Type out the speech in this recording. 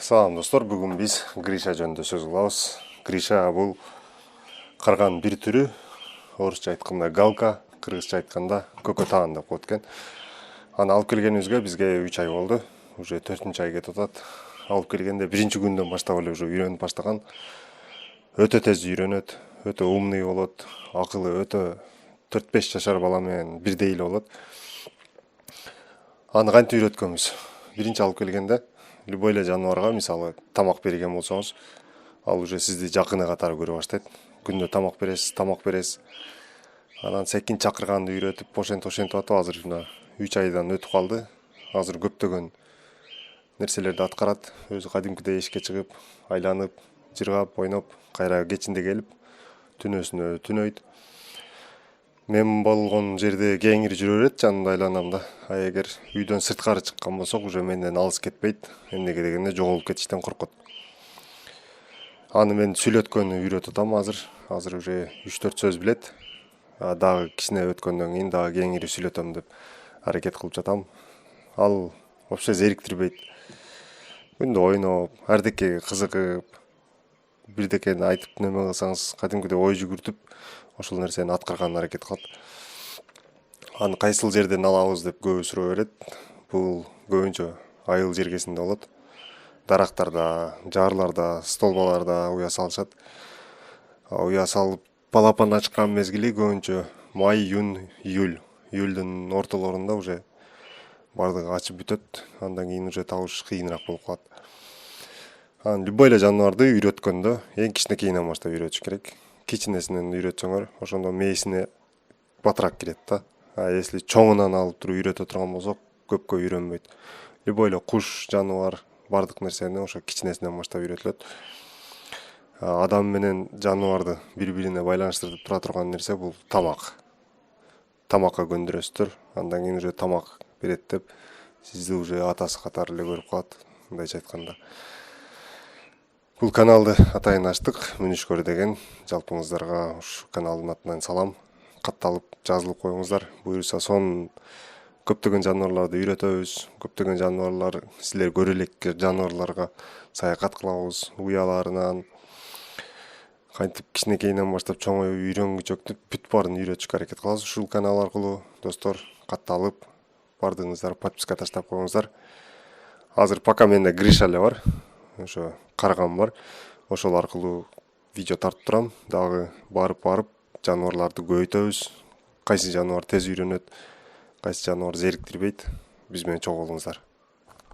Салам достор, бүгүн биз Гриша жөнүндө сөз кылабыз. Гриша бул карганын бир түрү, орусча айтканда галка, кыргызча айтканда көкө таан деп коет экен. Аны алып келгенибизге бизге 3 ай болду. Уже 4-чү ай кетип атат. Алып келгенде биринчи күндөн баштап эле уже үйрөнүп баштаган. Өтө тез үйрөнөт, өтө умный болот, акылы өтө 4-5 жашар бала менен бирдей эле болот. Аны кантип үйрөткөнбүз? Биринчи алып келгенде любой эле жаныбарга, мисалы, тамак берген болсоңуз, ал уже сизди жакыны катары көрө баштайт. Күндө тамак бересиз. Анан секин чакырганды үйрөтүп, ошентип атып, азыр мына 3 айдан өтүп калды. Азыр көптөгөн нерселерди аткарат. Өзү кадимкидей эшикке чыгып, айланып, жыргап, ойноп, кайра кечинде келип, түнөсүнө түнөйт. Мен болгон жерде кеңири жүрө берет, жанымда айланам да. А эгер үйдөн сырткары чыккан болсок, уже менден алыс кетпейт. Эмнеге дегенде жоголуп кетиштен коркот. Аны мен сүйлөткөнү үйрөтүп атам азыр. Азыр уже 3-4 сөз билет. Дагы кичине өткөндөн кийин дагы кеңири сүйлөтөм деп аракет кылып жатам. Ал вообще зериктирбейт. Күндө ойноп, ардекеге кызыгып, бирдекени айтып неме кылсаңыз, кадимкидей ой жүгүртүп, ошол нерсени аткарганга аракет кылат. Аны кайсыл жерден алабыз деп көбү суроо берет. Бул көбүнчө айыл жергесинде болот. Дарактарда, жаарларда, столбаларда уя салышат. Уя салып балапан ачкан мезгили көбүнчө май, июнь, июль. Июльдүн ортолорунда уже бардыгы ачып бүтөт. Андан кийин уже табыш кыйыныраак болуп калат. Любой эле жаныбарды үйрөткөндө эң кичинекейинен баштап үйрөтүш керек. Кичинесинен үйрөтсөңөр, ошондо мээсине батыраак кирет да. Если чоңунан алып туруп үйрөтө турган болсок, көпкө үйрөнбөйт. Любой эле куш, жаныбар, бардык нерсени ошо кичинесинен баштап үйрөтүлөт. Адам менен жаныбарды бири-бирине байланыштырып тура турган нерсе бул тамак. Тамакка көндүрөсүздөр, андан кийин уже тамак берет деп сизди уже атасы катары эле көрүп калат, мындайча айтканда. Бул каналды атайын ачтык, Мүнүшкөр деген. Жалпыңыздарга ушу каналдын атынан салам. Катталып, жазылып коюңуздар. Буюрса сонун көптөгөн жаныбарларды үйрөтөбүз. Көптөгөн жаныбарлар, силер көрө элек жаныбарларга саякат кылабыз, уяларынан кантип кичинекейинен баштап чоңоюп үйрөнгүчөктү бүт баарын үйрөтүшкө аракет кылабыз ушул канал аркылуу. Достор, катталып, бардыгыңыздар подписка таштап коюңуздар. Азыр пока менде Гриша эле бар. Ошо каргам бар. Ошол аркылуу видео тартып турам. Дагы барып жаныбарларды көбөйтөбүз. Кайсы жаныбар тез үйрөнөт, кайсы жаныбар зериктирбейт. Биз менен чогуу болуңуздар.